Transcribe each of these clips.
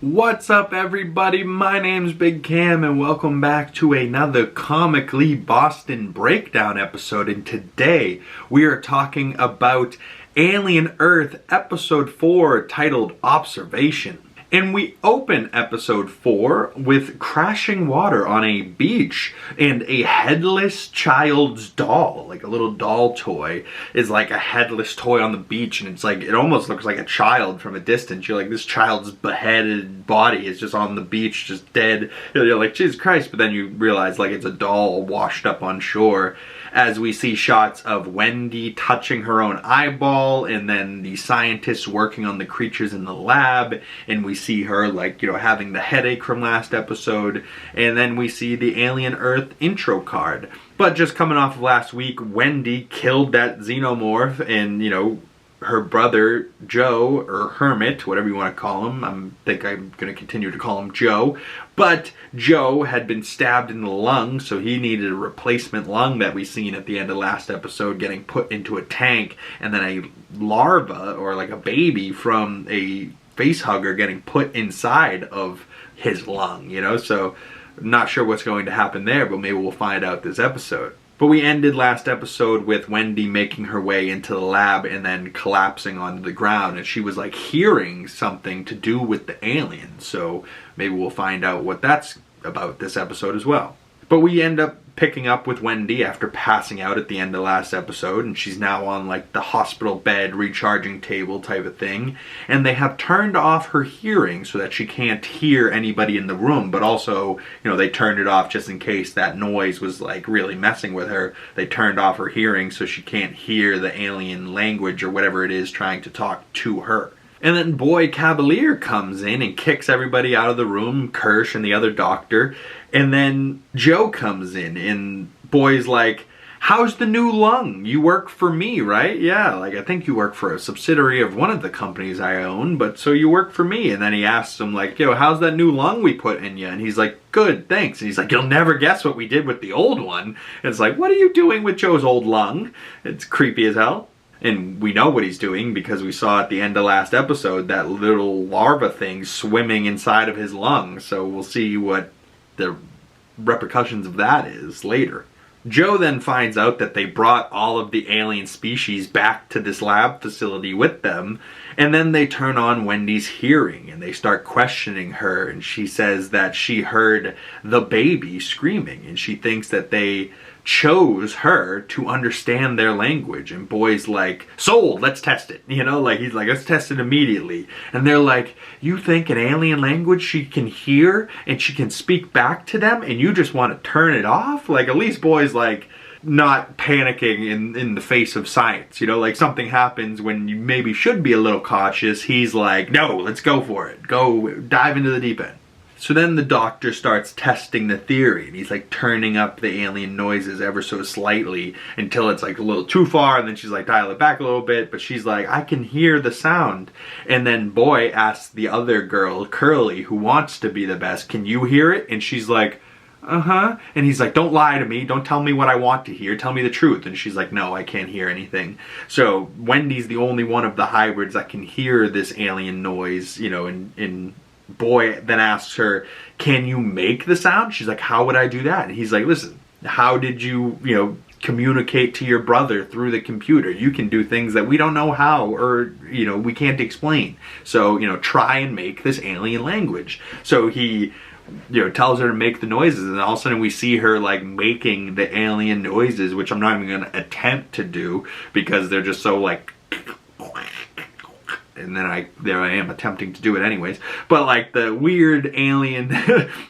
What's up, everybody? My name's Big Cam and welcome back to another Comically Boston breakdown episode. And today we are talking about Alien Earth episode 4 titled Observation. And we open episode 4 with crashing water on a beach and a headless child's doll, like a little doll toy, is like a headless toy on the beach, and it's like, it almost looks like a child from a distance. You're like, this child's beheaded body is just on the beach, just dead. You're like, Jesus Christ, but then you realize like it's a doll washed up on shore. As we see shots of Wendy touching her own eyeball, and then the scientists working on the creatures in the lab, and we see her like, having the headache from last episode, and then we see the Alien Earth intro card. But just coming off of last week, Wendy killed that xenomorph, and her brother Joe, or Hermit, whatever you want to call him, I think I'm going to continue to call him Joe, but Joe had been stabbed in the lung, so he needed a replacement lung that we seen at the end of last episode getting put into a tank, and then a larva, or like a baby from a face hugger, getting put inside of his lung, so not sure what's going to happen there, but maybe we'll find out this episode. But we ended last episode with Wendy making her way into the lab and then collapsing onto the ground, and she was like hearing something to do with the alien, so maybe we'll find out what that's about this episode as well. But we end up picking up with Wendy after passing out at the end of last episode, and she's now on like the hospital bed recharging table type of thing, and they have turned off her hearing so that she can't hear anybody in the room, but also they turned it off just in case that noise was like really messing with her. They turned off her hearing so she can't hear the alien language or whatever it is trying to talk to her. And then Boy Cavalier comes in and kicks everybody out of the room, Kirsch and the other doctor. And then Joe comes in and Boy's like, how's the new lung? You work for me, right? Yeah, like I think you work for a subsidiary of one of the companies I own, but so you work for me. And then he asks him like, how's that new lung we put in you? And he's like, good, thanks. And he's like, you'll never guess what we did with the old one. And it's like, what are you doing with Joe's old lung? It's creepy as hell. And we know what he's doing because we saw at the end of last episode that little larva thing swimming inside of his lung. So we'll see what the repercussions of that is later. Joe then finds out that they brought all of the alien species back to this lab facility with them, and then they turn on Wendy's hearing and they start questioning her, and she says that she heard the baby screaming and she thinks that they chose her to understand their language. And Boy's like, sold, let's test it, he's like, let's test it immediately. And they're like, you think an alien language she can hear and she can speak back to them and you just want to turn it off? Like, at least Boy's like not panicking in the face of science, like something happens when you maybe should be a little cautious. He's like, no, let's go for it, go dive into the deep end. So then the doctor starts testing the theory, and he's like turning up the alien noises ever so slightly until it's like a little too far, and then she's like, dial it back a little bit, but she's like, I can hear the sound. And then Boy asks the other girl, Curly, who wants to be the best, can you hear it? And she's like, uh-huh. And he's like, don't lie to me, don't tell me what I want to hear, tell me the truth. And she's like, no, I can't hear anything. So Wendy's the only one of the hybrids that can hear this alien noise, in Boy then asks her, can you make the sound? She's like, how would I do that? And he's like, listen, how did you, communicate to your brother through the computer? You can do things that we don't know how, or, we can't explain. So, try and make this alien language. So he, tells her to make the noises, and all of a sudden we see her like making the alien noises, which I'm not even going to attempt to do because they're just so like, and then there I am attempting to do it anyways. But like the weird alien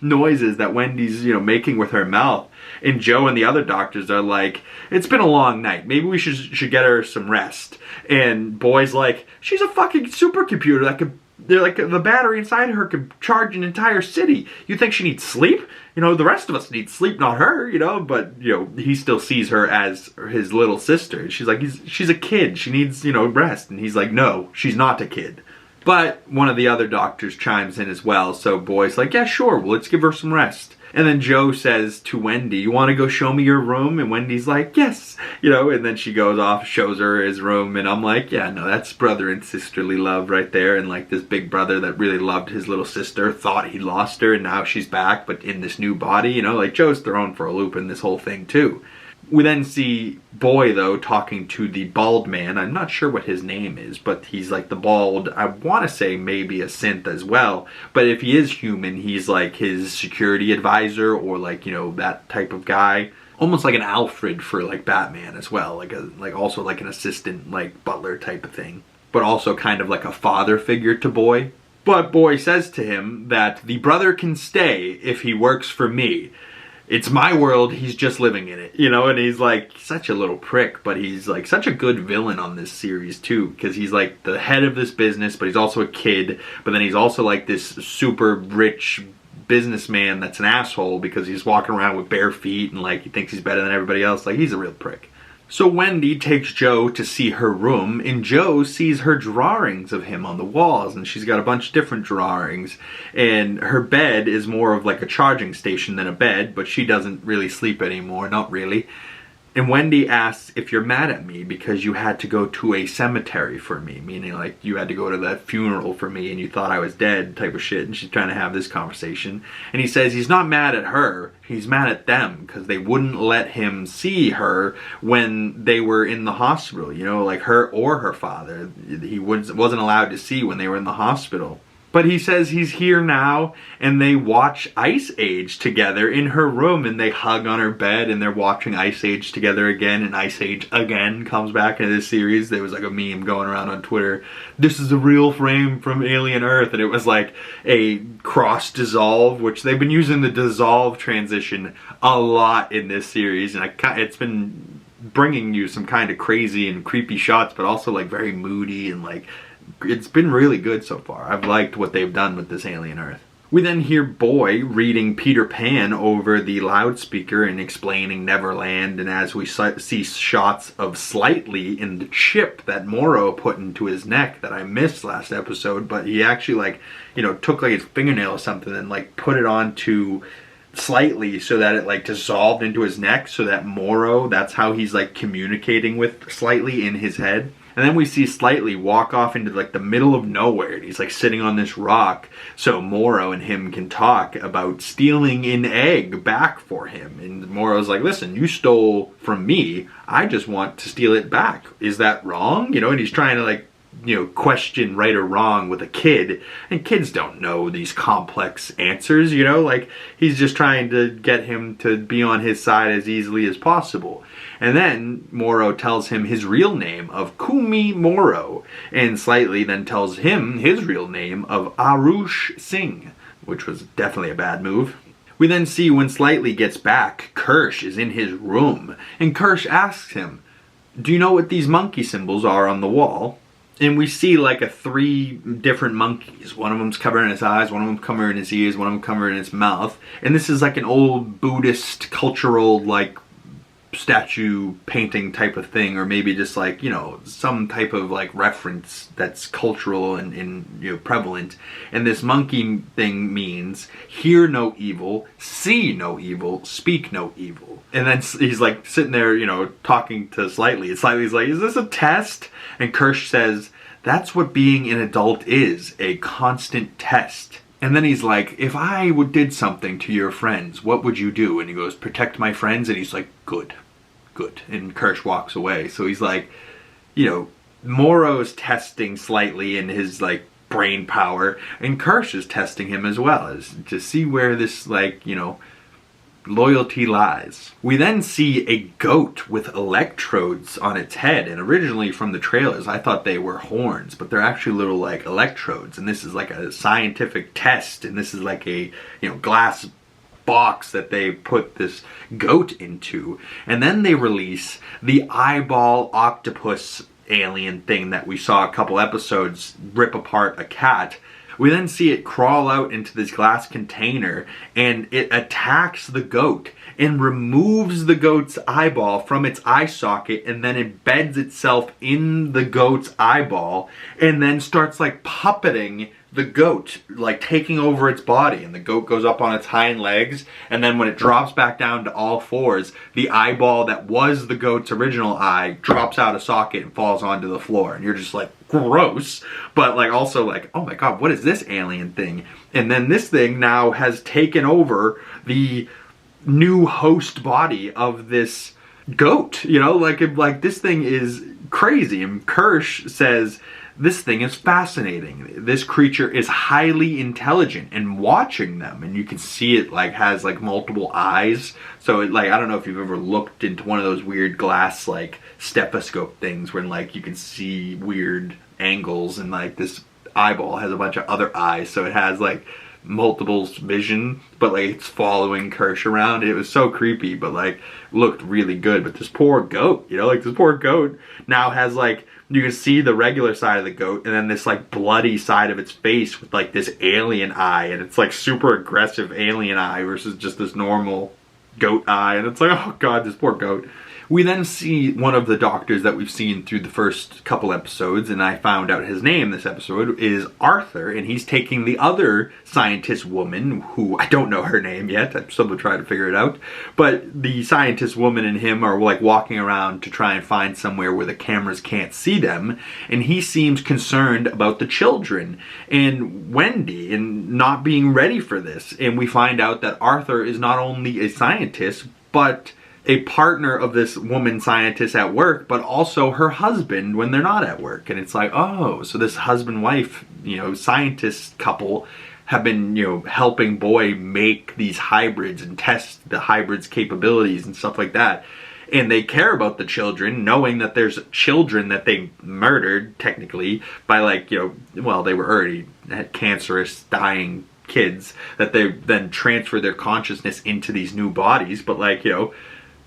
noises that Wendy's, making with her mouth. And Joe and the other doctors are like, it's been a long night, maybe we should get her some rest. And Boy's like, she's a fucking supercomputer that could, they're like, the battery inside her could charge an entire city. You think she needs sleep? The rest of us need sleep, not her, but, he still sees her as his little sister. She's like, she's a kid, she needs, rest. And he's like, no, she's not a kid. But one of the other doctors chimes in as well, so Boy's like, yeah, sure, well, let's give her some rest. And then Joe says to Wendy, you want to go show me your room? And Wendy's like, yes. And then she goes off, shows her his room, and I'm like, yeah, no, that's brother and sisterly love right there. And like this big brother that really loved his little sister, thought he lost her, and now she's back, but in this new body, like Joe's thrown for a loop in this whole thing too. We then see Boy, though, talking to the bald man. I'm not sure what his name is, but he's like the bald, I want to say maybe a synth as well. But if he is human, he's like his security advisor or like, that type of guy. Almost like an Alfred for like Batman as well. Like also like an assistant, like butler type of thing. But also kind of like a father figure to Boy. But Boy says to him that the brother can stay if he works for me. It's my world, he's just living in it, and he's like such a little prick, but he's like such a good villain on this series too, because he's like the head of this business, but he's also a kid, but then he's also like this super rich businessman that's an asshole because he's walking around with bare feet and like he thinks he's better than everybody else. Like, he's a real prick. So Wendy takes Joe to see her room, and Joe sees her drawings of him on the walls, and she's got a bunch of different drawings, and her bed is more of like a charging station than a bed, but she doesn't really sleep anymore, not really. And Wendy asks if you're mad at me because you had to go to a cemetery for me, meaning like you had to go to that funeral for me and you thought I was dead type of shit, and she's trying to have this conversation. And he says he's not mad at her, he's mad at them because they wouldn't let him see her when they were in the hospital, like her or her father. He wasn't allowed to see when they were in the hospital. But he says he's here now, and they watch Ice Age together in her room, and they hug on her bed, and they're watching Ice Age together again, and Ice Age again comes back into this series. There was like a meme going around on Twitter, this is a real frame from Alien Earth, and it was like a cross-dissolve, which they've been using the dissolve transition a lot in this series, and it's been bringing you some kind of crazy and creepy shots, but also like very moody and like, it's been really good so far. I've liked what they've done with this Alien Earth. We then hear Boy reading Peter Pan over the loudspeaker and explaining Neverland, and as we see shots of Slightly in the chip that Morrow put into his neck that I missed last episode, but he actually like, took like his fingernail or something and like put it onto Slightly so that it like dissolved into his neck, so that Morrow, that's how he's like communicating with Slightly in his head. And then we see Slightly walk off into like the middle of nowhere, and he's like sitting on this rock so Morrow and him can talk about stealing an egg back for him. And Morrow's like, listen, you stole from me, I just want to steal it back. Is that wrong? And he's trying to like, question right or wrong with a kid, and kids don't know these complex answers, like he's just trying to get him to be on his side as easily as possible. And then Morrow tells him his real name of Kumi Morrow, and Slightly then tells him his real name of Arush Singh, which was definitely a bad move. We then see when Slightly gets back, Kirsch is in his room, and Kirsch asks him, do you know what these monkey symbols are on the wall? And we see like 3 different monkeys. One of them's covering his eyes, one of them's covering his ears, one of them covering his mouth. And this is like an old Buddhist cultural like statue painting type of thing, or maybe just like, some type of like reference that's cultural and prevalent. And this monkey thing means hear no evil, see no evil, speak no evil. And then he's like sitting there, talking to Slightly, and Slightly's like, is this a test? And Kirsch says, that's what being an adult is, a constant test. And then he's like, if I did something to your friends, what would you do? And he goes, protect my friends. And he's like, good. And Kirsch walks away. So he's like, Morrow's testing Slightly in his like brain power, and Kirsch is testing him as well, as to see where this like, loyalty lies. We then see a goat with electrodes on its head, and originally from the trailers I thought they were horns, but they're actually little like electrodes, and this is like a scientific test, and this is like a glass box that they put this goat into. And then they release the eyeball octopus alien thing that we saw a couple episodes rip apart a cat, We then see it crawl out into this glass container, and it attacks the goat and removes the goat's eyeball from its eye socket, and then embeds itself in the goat's eyeball, and then starts like puppeting the goat, like taking over its body. And the goat goes up on its hind legs, and then when it drops back down to all fours, the eyeball that was the goat's original eye drops out of socket and falls onto the floor. And you're just like, gross, but like also like, oh my god, what is this alien thing? And then this thing now has taken over the new host body of this goat, you know, like this thing is crazy. And Kirsch says, this thing is fascinating. This creature is highly intelligent, and watching them, and you can see it like has like multiple eyes. So it, like, I don't know if you've ever looked into one of those weird glass like stethoscope things when like you can see weird angles, and like this eyeball has a bunch of other eyes, so it has like multiple vision, but like it's following Kirsch around. It was so creepy, but like looked really good. But this poor goat, you know, like this poor goat now has like, you can see the regular side of the goat, and then this like bloody side of its face with like this alien eye, and it's like super aggressive alien eye versus just this normal goat eye, and it's like, oh god, this poor goat. We then see one of the doctors that we've seen through the first couple episodes, and I found out his name this episode is Arthur, and he's taking the other scientist woman, who I don't know her name yet, I'm still trying to figure it out, but the scientist woman and him are like walking around to try and find somewhere where the cameras can't see them, and he seems concerned about the children and Wendy and not being ready for this. And we find out that Arthur is not only a scientist, but a partner of this woman scientist at work, but also her husband when they're not at work. And it's like, oh, so this husband-wife, you know, scientist couple have been, you know, helping Boy make these hybrids and test the hybrids' capabilities and stuff like that. And they care about the children, knowing that there's children that they murdered, technically, by like, you know, well, they were already had cancerous, dying kids, that they then transfer their consciousness into these new bodies. But like, you know,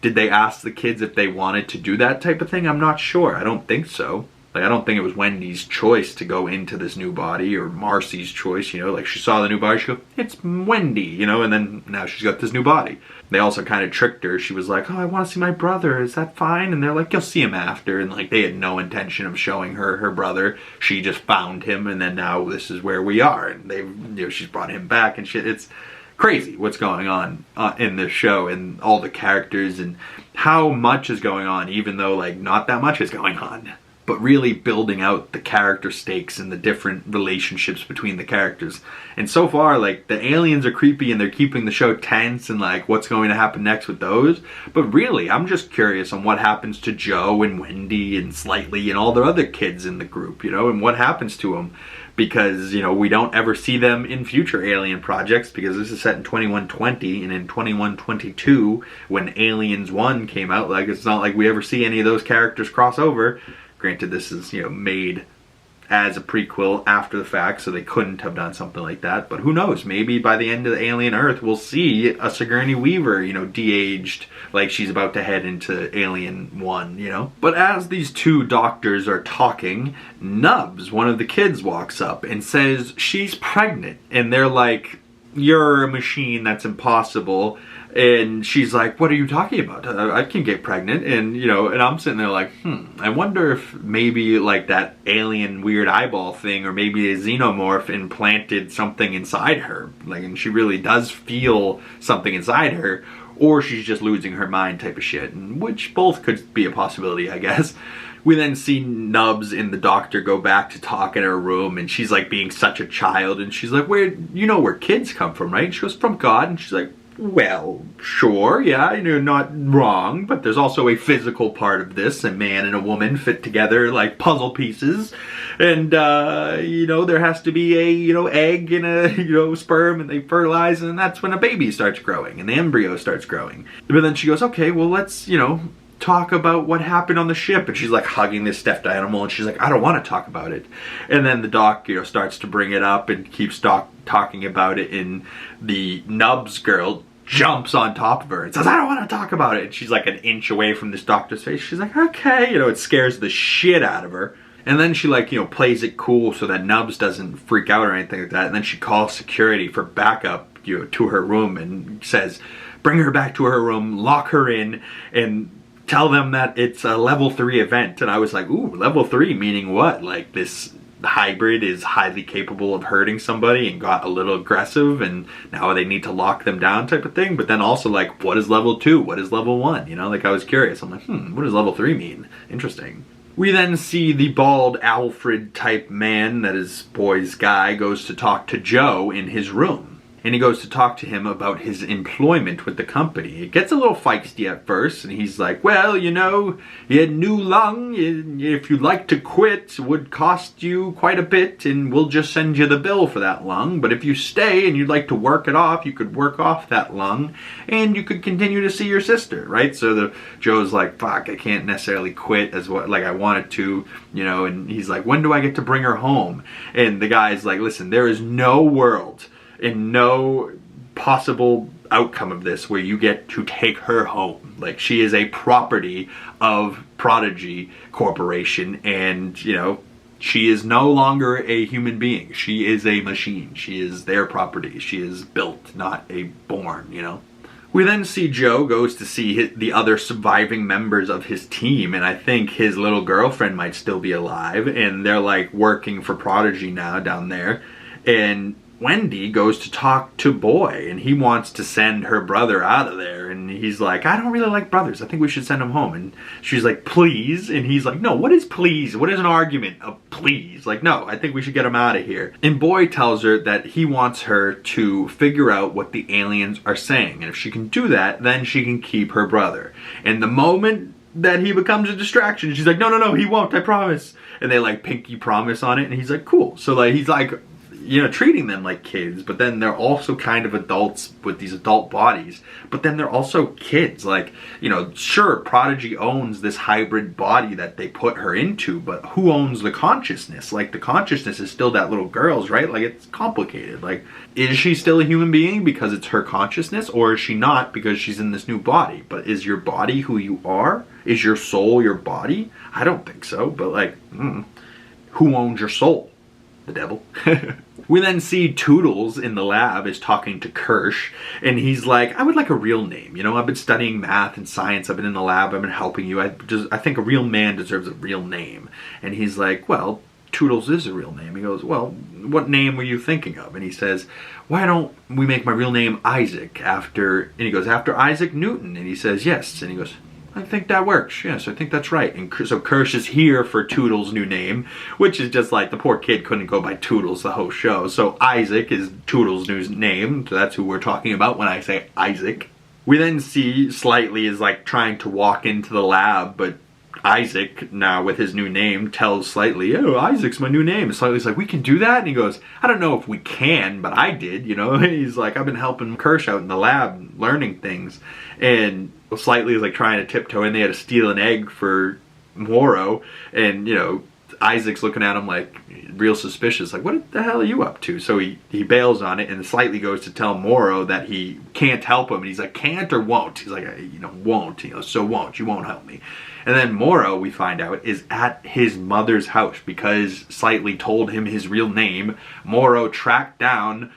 did they ask the kids if they wanted to do that type of thing? I'm not sure. I don't think so. Like, I don't think it was Wendy's choice to go into this new body, or Marcy's choice, you know, like she saw the new body, she goes, it's Wendy, you know, and then now she's got this new body. They also kind of tricked her. She was like, oh, I want to see my brother, is that fine? And they're like, you'll see him after. And like, they had no intention of showing her her brother. She just found him, and then now this is where we are. And they've, you know, she's brought him back and shit. It's crazy what's going on in this show, and all the characters, and how much is going on, even though like not that much is going on. But really building out the character stakes and the different relationships between the characters. And so far, like, the aliens are creepy and they're keeping the show tense, and like what's going to happen next with those. But really, I'm just curious on what happens to Joe and Wendy and Slightly and all the other kids in the group, you know, and what happens to them. Because, you know, we don't ever see them in future Alien projects, because this is set in 2120, and in 2122, when Aliens 1 came out, like, it's not like we ever see any of those characters cross over. Granted, this is, you know, made as a prequel after the fact, so they couldn't have done something like that. But who knows? Maybe by the end of the Alien Earth, we'll see a Sigourney Weaver, you know, de-aged, like she's about to head into Alien 1, you know? But as these two doctors are talking, Nubs, one of the kids, walks up and says she's pregnant. And they're like, you're a machine, that's impossible. And she's like, what are you talking about? I can get pregnant. And, you know, and I'm sitting there like, I wonder if maybe like that alien weird eyeball thing, or maybe a xenomorph implanted something inside her. Like, and she really does feel something inside her, or she's just losing her mind type of shit. And which both could be a possibility, I guess. We then see Nubs and the doctor go back to talk in her room, and she's like being such a child, and she's like, where, you know where kids come from, right? She goes, from God. And she's like, well, sure, yeah, you're not wrong, but there's also a physical part of this. A man and a woman fit together like puzzle pieces, and you know, there has to be a, you know, egg and a, you know, sperm, and they fertilize, and that's when a baby starts growing and the embryo starts growing. But then she goes, okay, well, let's, you know, talk about what happened on the ship. And she's like hugging this stuffed animal, and she's like, I don't want to talk about it. And then the doc, you know, starts to bring it up and keeps talking about it, and the Nubs girl jumps on top of her and says, I don't want to talk about it. And she's like an inch away from this doctor's face. She's like, okay, you know, it scares the shit out of her. And then she like, plays it cool so that Nubs doesn't freak out or anything like that. And then she calls security for backup, to her room and says, bring her back to her room, lock her in, and tell them that it's a level 3 event. And I was like, ooh, level 3 meaning what? Like this hybrid is highly capable of hurting somebody and got a little aggressive and now they need to lock them down type of thing. But then also like, what is level 2? What is level 1? Like I was curious. I'm like, what does level 3 mean? Interesting. We then see the bald Alfred type man, that is boy's guy, goes to talk to Joe in his room. And he goes to talk to him about his employment with the company. It gets a little feisty at first, and he's like, well, you had new lung, if you'd like to quit, it would cost you quite a bit, and we'll just send you the bill for that lung. But if you stay and you'd like to work it off, you could work off that lung, and you could continue to see your sister, right? So Joe's like, fuck, I can't necessarily quit as what like I wanted to, and he's like, when do I get to bring her home? And the guy's like, listen, there is no world and no possible outcome of this where you get to take her home. Like, she is a property of Prodigy Corporation, and she is no longer a human being. She is a machine. She is their property. She is built, not a born. We then see Joe goes to see the other surviving members of his team, and I think his little girlfriend might still be alive, and they're like working for Prodigy now down there. And Wendy goes to talk to Boy, and he wants to send her brother out of there, and he's like, I don't really like brothers, I think we should send him home. And she's like, please? And he's like, no, what is please? What is an argument of please? Like, no, I think we should get him out of here. And Boy tells her that he wants her to figure out what the aliens are saying, and if she can do that, then she can keep her brother. And the moment that he becomes a distraction, she's like, no, he won't, I promise. And they like pinky promise on it, and he's like, cool. So like, he's like, treating them like kids, but then they're also kind of adults with these adult bodies, but then they're also kids. Like, sure, Prodigy owns this hybrid body that they put her into, but who owns the consciousness? Like, the consciousness is still that little girl's, right? Like, it's complicated. Like, is she still a human being because it's her consciousness, or is she not because she's in this new body? But is your body who you are? Is your soul your body? I don't think so, but like, who owns your soul? The devil. We then see Toodles in the lab is talking to Kirsch, and he's like, I would like a real name. I've been studying math and science, I've been in the lab, I've been helping you. I think a real man deserves a real name. And he's like, well, Toodles is a real name. He goes, well, what name were you thinking of? And he says, why don't we make my real name Isaac after, and he goes, after Isaac Newton? And he says, yes. And he goes, I think that works. Yes, I think that's right. And so Kirsch is here for Toodles' new name, which is just like, the poor kid couldn't go by Toodles the whole show. So Isaac is Toodles' new name. So that's who we're talking about when I say Isaac. We then see Slightly is like trying to walk into the lab, but Isaac, now with his new name, tells Slightly, oh, Isaac's my new name. And Slightly's like, we can do that? And he goes, I don't know if we can, but I did, He's like, I've been helping Kirsch out in the lab, learning things. And Slightly is like trying to tiptoe in. They had to steal an egg for Morrow, and Isaac's looking at him like real suspicious, like, what the hell are you up to? So he bails on it, and Slightly goes to tell Morrow that he can't help him, and he's like, can't or won't? He's like, won't, so won't, you won't help me. And then Morrow, we find out, is at his mother's house because Slightly told him his real name. Morrow tracked down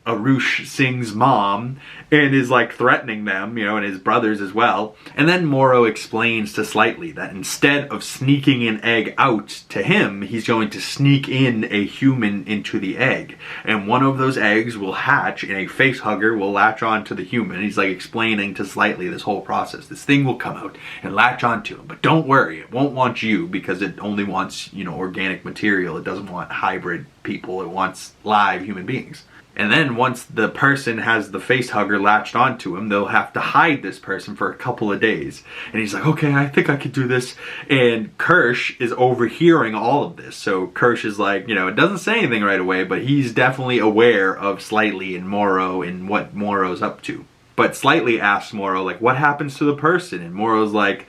Arush Singh's mom and is like threatening them, and his brothers as well. And then Morrow explains to Slightly that instead of sneaking an egg out to him, he's going to sneak in a human into the egg. And one of those eggs will hatch and a face hugger will latch on to the human. He's like explaining to Slightly this whole process. This thing will come out and latch onto him. But don't worry, it won't want you because it only wants, organic material. It doesn't want hybrid people. It wants live human beings. And then once the person has the face hugger latched onto him, they'll have to hide this person for a couple of days. And he's like, okay, I think I could do this. And Kirsch is overhearing all of this. So Kirsch is like, it doesn't say anything right away, but he's definitely aware of Slightly and Morrow and what Morrow's up to. But Slightly asks Morrow, like, what happens to the person? And Morrow's like,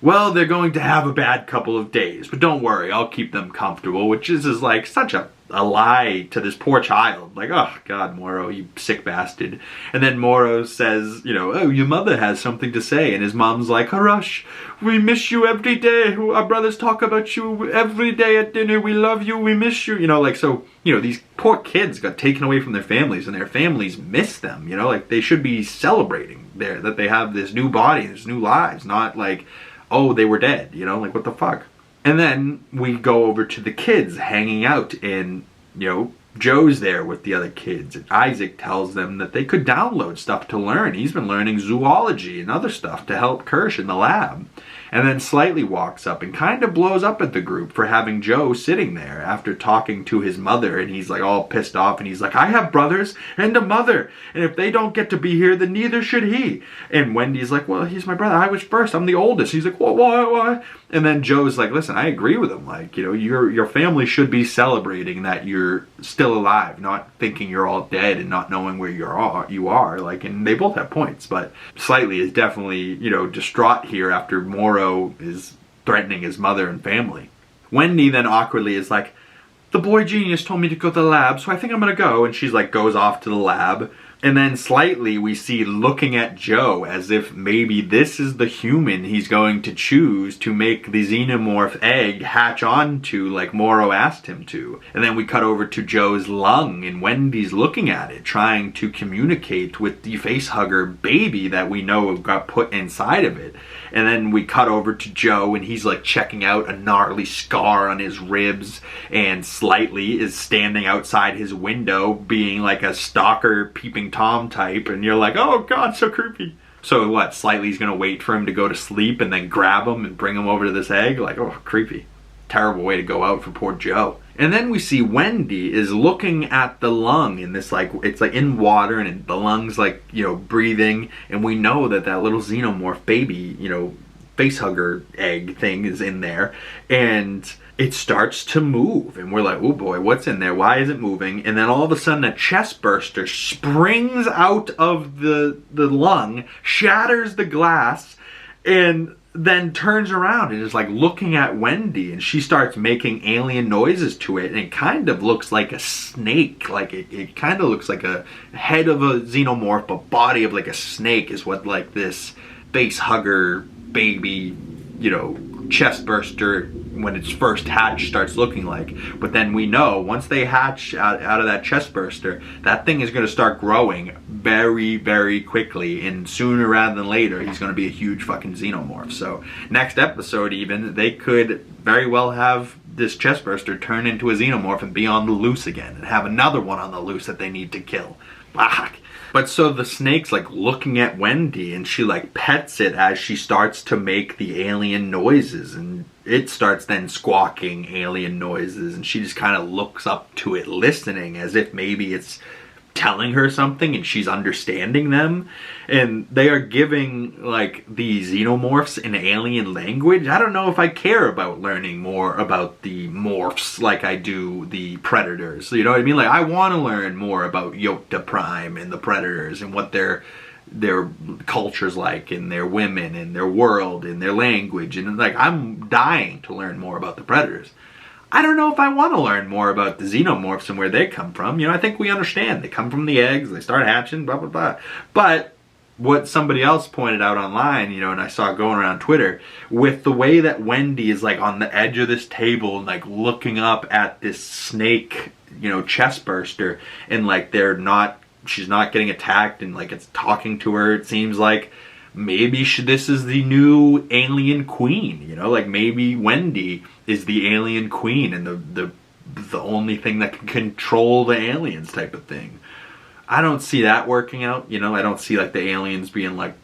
well, they're going to have a bad couple of days, but don't worry, I'll keep them comfortable, which is like such a a lie to this poor child. Like, oh God, Moro, you sick bastard. And then Moro says, you know, oh, your mother has something to say. And his mom's like, Harush, we miss you every day. Our brothers talk about you every day at dinner. We love you. We miss you. You know, like, so, you know, these poor kids got taken away from their families and their families miss them. You know, like, they should be celebrating that they have this new body, this new lives, not like, oh, they were dead. You know, like, what the fuck? And then we go over to the kids hanging out, and, you know, Joe's there with the other kids. And Isaac tells them that they could download stuff to learn. He's been learning zoology and other stuff to help Kirsch in the lab. And then Slightly walks up and kind of blows up at the group for having Joe sitting there after talking to his mother. And he's like all pissed off, and he's like, I have brothers and a mother, and if they don't get to be here, then neither should he. And Wendy's like, well, he's my brother. I was first. I'm the oldest. He's like, well, why? And then Joe's like, listen, I agree with him. Like, you know, your family should be celebrating that you're still alive, not thinking you're all dead and not knowing where you are. Like, and they both have points, but Slightly is definitely, you know, distraught here after Moro is threatening his mother and family. Wendy then awkwardly is like, the boy genius told me to go to the lab, so I think I'm gonna go. And she's like, goes off to the lab. And then Slightly we see looking at Joe as if maybe this is the human he's going to choose to make the xenomorph egg hatch onto, like Moro asked him to. And then we cut over to Joe's lung, and Wendy's looking at it, trying to communicate with the facehugger baby that we know got put inside of it. And then we cut over to Joe, and he's like checking out a gnarly scar on his ribs, and Slightly is standing outside his window being like a stalker peeping Tom type, and you're like, oh God, so creepy. So what, Slightly's gonna wait for him to go to sleep and then grab him and bring him over to this egg? Like, oh, creepy. Terrible way to go out for poor Joe. And then we see Wendy is looking at the lung in this, like, it's like in water, and the lung's like, you know, breathing, and we know that little xenomorph baby, you know, facehugger egg thing is in there, and it starts to move, and we're like, oh boy, what's in there? Why is it moving? And then all of a sudden a chest burster springs out of the lung, shatters the glass, and then turns around and is like looking at Wendy, and she starts making alien noises to it, and it kind of looks like a snake. Like it kind of looks like a head of a xenomorph, but body of like a snake is what like this face hugger baby, you know, chest burster when it's first hatched starts looking like. But then we know once they hatch out of that chest burster, that thing is going to start growing very, very quickly, and sooner rather than later he's going to be a huge fucking xenomorph. So next episode even, they could very well have this chest burster turn into a xenomorph and be on the loose again, and have another one on the loose that they need to kill. Fuck. But so the snake's like looking at Wendy, and she like pets it as she starts to make the alien noises, and it starts then squawking alien noises, and she just kind of looks up to it listening as if maybe it's telling her something and she's understanding them. And they are giving like the xenomorphs an alien language. I don't know if I care about learning more about the morphs like I do the predators. You know what I mean? Like, I want to learn more about Yokta Prime and the predators and what their culture's like, and their women and their world and their language. And like, I'm dying to learn more about the predators. I don't know if I want to learn more about the xenomorphs and where they come from. You know, I think we understand. They come from the eggs, they start hatching, blah, blah, blah. But what somebody else pointed out online, you know, and I saw going around Twitter, with the way that Wendy is like on the edge of this table and like looking up at this snake, you know, chest burster, and like she's not getting attacked, and like it's talking to her, it seems like maybe this is the new alien queen, you know, like maybe Wendy is the alien queen and the only thing that can control the aliens type of thing. I don't see that working out, you know. I don't see like the aliens being like,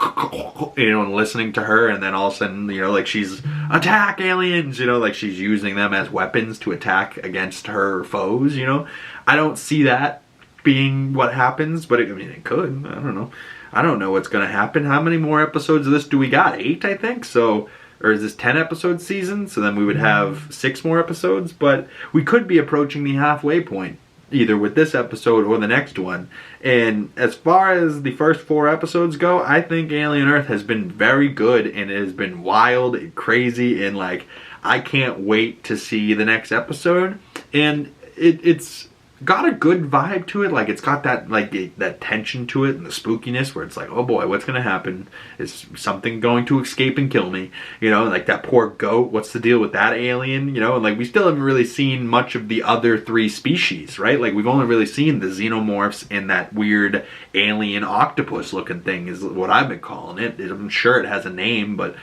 you know, and listening to her, and then all of a sudden, you know, like she's attack aliens, you know, like she's using them as weapons to attack against her foes, you know. I don't see that being what happens, but I mean, it could. I don't know. I don't know what's going to happen. How many more episodes of this do we got? 8, I think. So, or is this 10 episode season? So then we would have 6 more episodes, but we could be approaching the halfway point, either with this episode or the next one. And as far as the first 4 episodes go, I think Alien Earth has been very good, and it has been wild and crazy, and like, I can't wait to see the next episode. And it's got a good vibe to it. Like, it's got that, like, that tension to it and the spookiness where it's like, oh boy, what's gonna happen? Is something going to escape and kill me? You know, like that poor goat, what's the deal with that alien? You know, and like, we still haven't really seen much of the other 3 species, right? Like, we've only really seen the xenomorphs and that weird alien octopus looking thing is what I've been calling it. I'm sure it has a name, but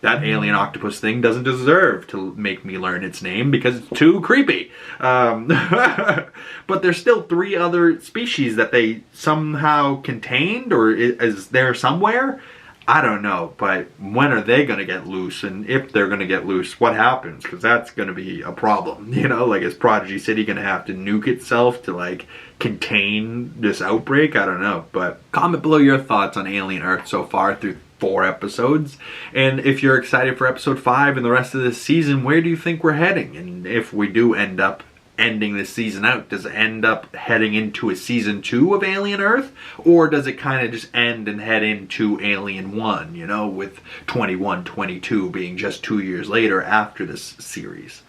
that alien octopus thing doesn't deserve to make me learn its name because it's too creepy. But there's still 3 other species that they somehow contained, or is there somewhere? I don't know, but when are they going to get loose? And if they're going to get loose, what happens? Because that's going to be a problem, you know? Like, is Prodigy City going to have to nuke itself to, like, contain this outbreak? I don't know. But comment below your thoughts on Alien Earth so far through 4 episodes. And if you're excited for episode 5 and the rest of this season, where do you think we're heading? And if we do end up ending this season out, does it end up heading into a season 2 of Alien Earth, or does it kind of just end and head into Alien 1, you know, with 21-22 being just 2 years later after this series?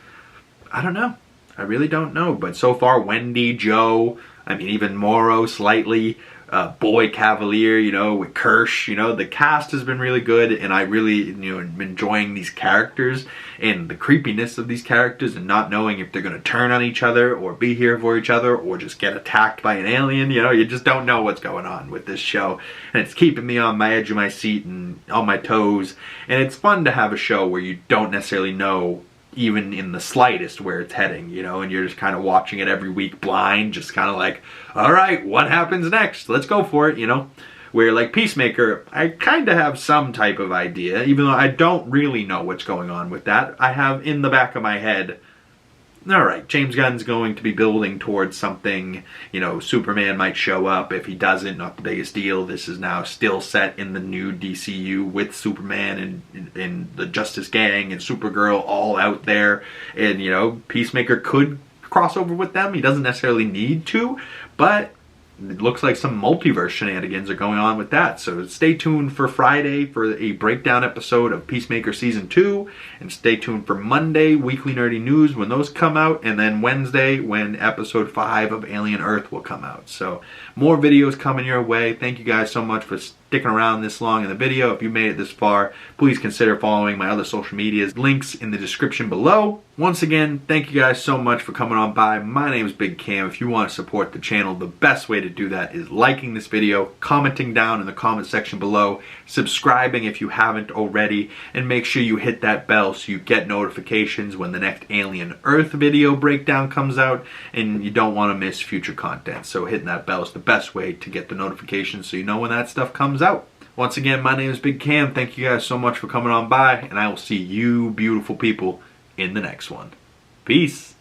I don't know. I really don't know. But so far, Wendy, Joe, I mean, even Morrow slightly, Boy Cavalier, you know, with Kirsch, you know, the cast has been really good, and I really, you know, am enjoying these characters and the creepiness of these characters and not knowing if they're going to turn on each other or be here for each other or just get attacked by an alien. You know, you just don't know what's going on with this show, and it's keeping me on my edge of my seat and on my toes, and it's fun to have a show where you don't necessarily know even in the slightest where it's heading, you know, and you're just kind of watching it every week blind, just kind of like, all right, what happens next? Let's go for it, you know. Where, like, Peacemaker, I kind of have some type of idea, even though I don't really know what's going on with that. I have in the back of my head, all right, James Gunn's going to be building towards something, you know, Superman might show up. If he doesn't, not the biggest deal. This is now still set in the new DCU with Superman and the Justice Gang and Supergirl all out there. And, you know, Peacemaker could cross over with them. He doesn't necessarily need to, but it looks like some multiverse shenanigans are going on with that. So stay tuned for Friday for a breakdown episode of Peacemaker Season 2. And stay tuned for Monday, Weekly Nerdy News, when those come out. And then Wednesday, when Episode 5 of Alien Earth will come out. So more videos coming your way. Thank you guys so much for sticking around this long in the video. If you made it this far, please consider following my other social medias. Links in the description below. Once again, thank you guys so much for coming on by. My name is Big Cam. If you want to support the channel, the best way to do that is liking this video, commenting down in the comment section below, subscribing if you haven't already, and make sure you hit that bell so you get notifications when the next Alien Earth video breakdown comes out, and you don't want to miss future content. So hitting that bell is the best way to get the notifications so you know when that stuff comes out. Once again, my name is Big Cam. Thank you guys so much for coming on by, and I will see you beautiful people in the next one. Peace.